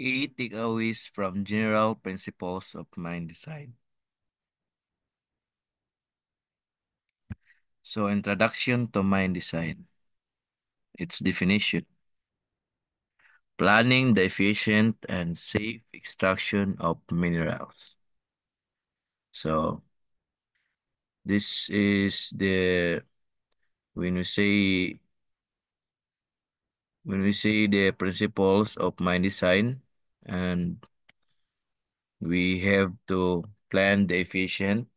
Key takeaways from general principles of mine design. So, introduction to mine design. Its definition. Planning the efficient and safe extraction of minerals. So, this is when we say the principles of mine design, and we have to plan the efficient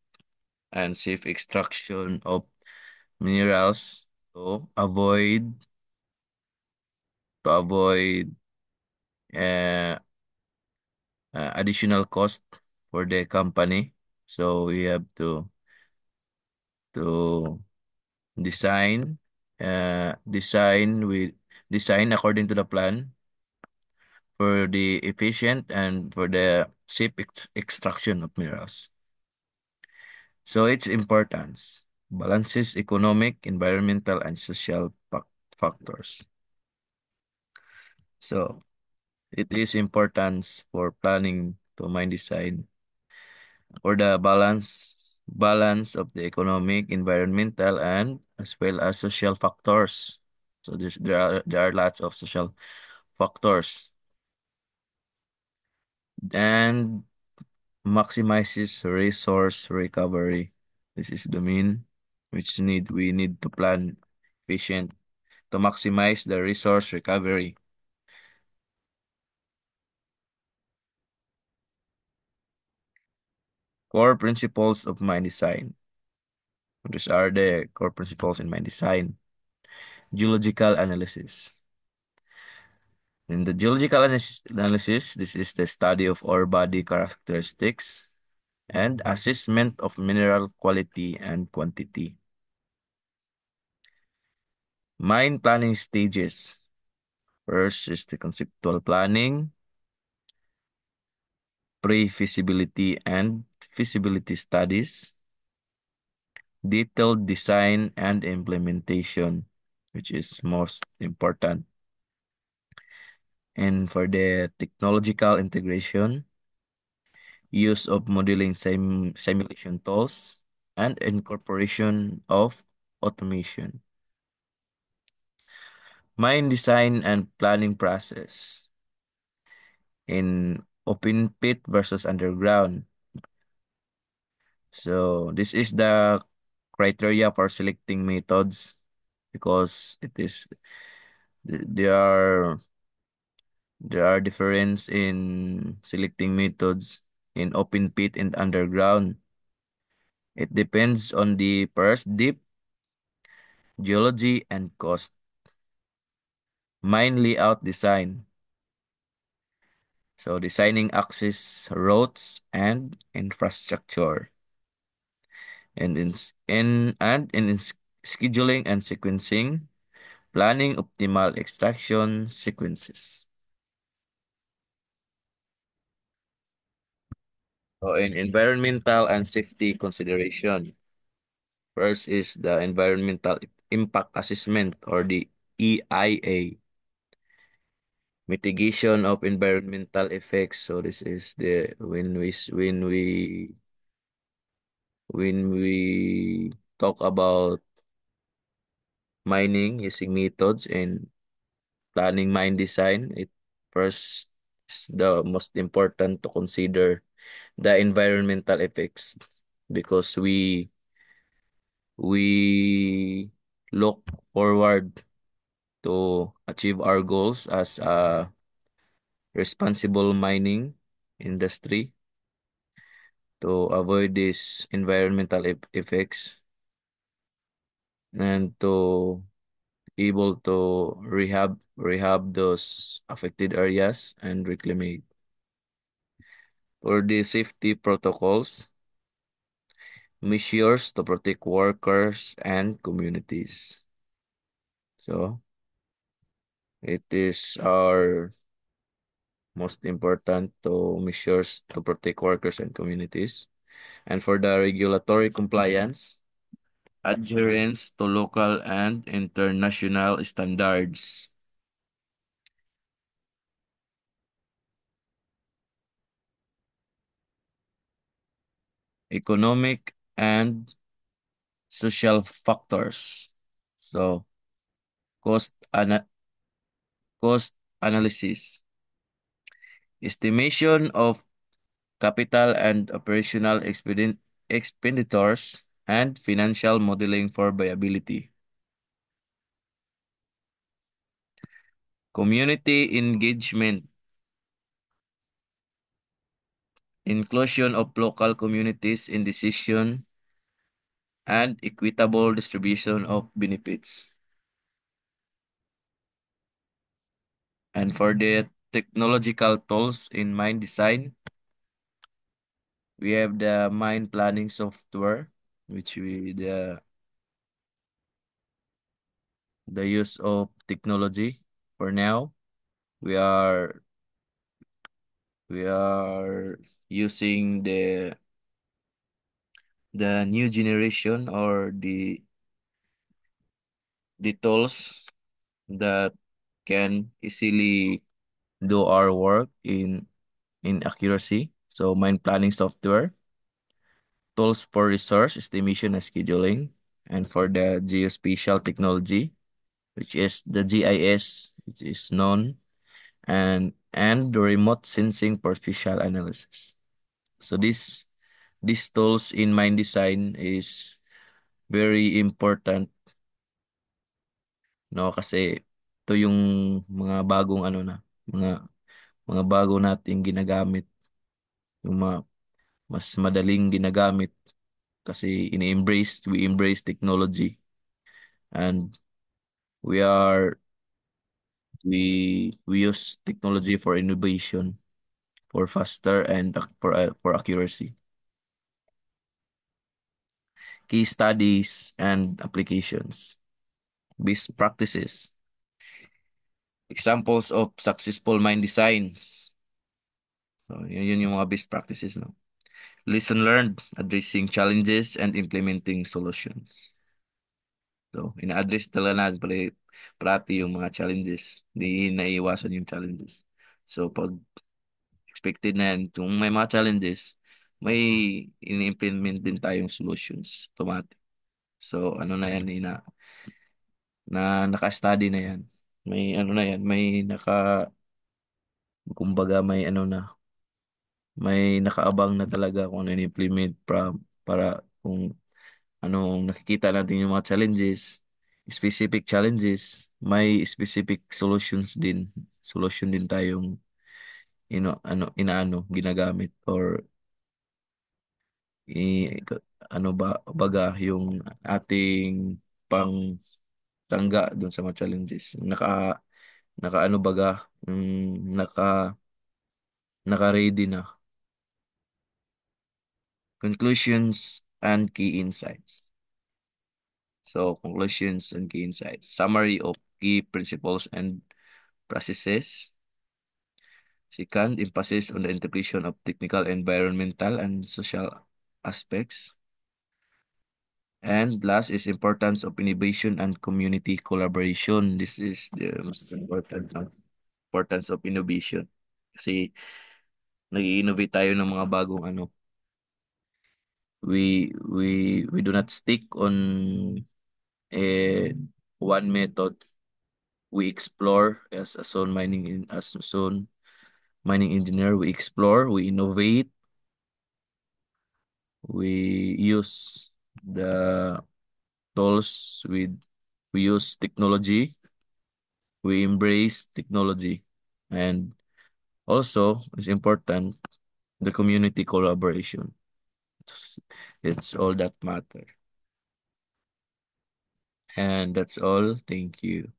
and safe extraction of minerals to avoid uh, additional cost for the company. So we have to design design with design according to the plan for the efficient and for the safe extraction of minerals. So its importance balances economic, environmental, and social factors. So it is importance for planning to mine design for the balance of the economic, environmental, and as well as social factors. So there are lots of social factors and maximizes resource recovery. This is the mean which we need to plan efficient to maximize the resource recovery. Core principles of mine design. These are the core principles in mine design. Geological analysis. In the geological analysis, this is the study of ore body characteristics and assessment of mineral quality and quantity. Mine planning stages. First is the conceptual planning, pre-feasibility and feasibility studies, detailed design and implementation, which is most important. And for the technological integration, use of modeling simulation tools, and incorporation of automation. Mine design and planning process in open pit versus underground. So this is the criteria for selecting methods because there are difference in selecting methods in open pit and underground. It depends on the first deep geology and cost. Mine layout design. So designing access routes and infrastructure. And in scheduling and sequencing, planning optimal extraction sequences. So in environmental and safety consideration, first is the environmental impact assessment or the EIA. Mitigation of environmental effects. So this is the when we talk about mining using methods and planning mine design, it first is the most important to consider the environmental effects because we look forward to achieve our goals as a responsible mining industry to avoid these environmental effects and to able to rehab those affected areas and reclaim for the safety protocols measures to protect workers and communities. So it is our most important to measures to protect workers and communities. And for the regulatory compliance, adherence to local and international standards. economic and social factors. So cost ana cost analysis, estimation of capital and operational expenditures, and financial modeling for viability. Community engagement, inclusion of local communities in decision, and equitable distribution of benefits. And for the technological tools in mine design, we have the mine planning software, which the use of technology. For now, we are we are using the new generation, or the tools that can easily do our work in accuracy. So mine planning software, tools for resource estimation and scheduling, and for the geospatial technology, which is the GIS, which is known, and the remote sensing for spatial analysis. So these tools in mine design is very important, no, kasi ito yung mga bagong ano na, mga mga bago nating ginagamit, yung mga mas madaling ginagamit kasi we embrace technology, and we are we use technology for innovation, for faster and for accuracy. Key studies and applications. Best practices. Examples of successful mine designs. So, yun yung mga best practices, no? Lesson learned, addressing challenges and implementing solutions. So, ina-address talaga natin parati yung mga challenges. Hindi naiiwasan yung challenges. So, pag expected na yan, kung may mga challenges, may ini-implement din tayong solutions. Automatic. So, ano na yan, naka-study na yan. May ano na yan, kumbaga may nakaabang na talaga kung ano in-implement para kung anong nakikita natin yung mga challenges, specific challenges, may specific solution din tayong ginagamit, or i, ano ba baga yung ating pang tangga doon sa mga challenges. Naka ano baga, naka-ready na. Conclusions and key insights. So, conclusions and key insights. Summary of key principles and processes. Second, emphasis on the integration of technical, environmental, and social aspects. And last is importance of innovation and community collaboration. This is the most important, importance of innovation. Kasi nag-innovate tayo ng mga bagong ano. We do not stick on a one method. We explore as a zone mining engineer. We explore, we innovate, we use the tools we use technology, we embrace technology, and also it's important the community collaboration. It's, it's all that matter. And that's all. Thank you.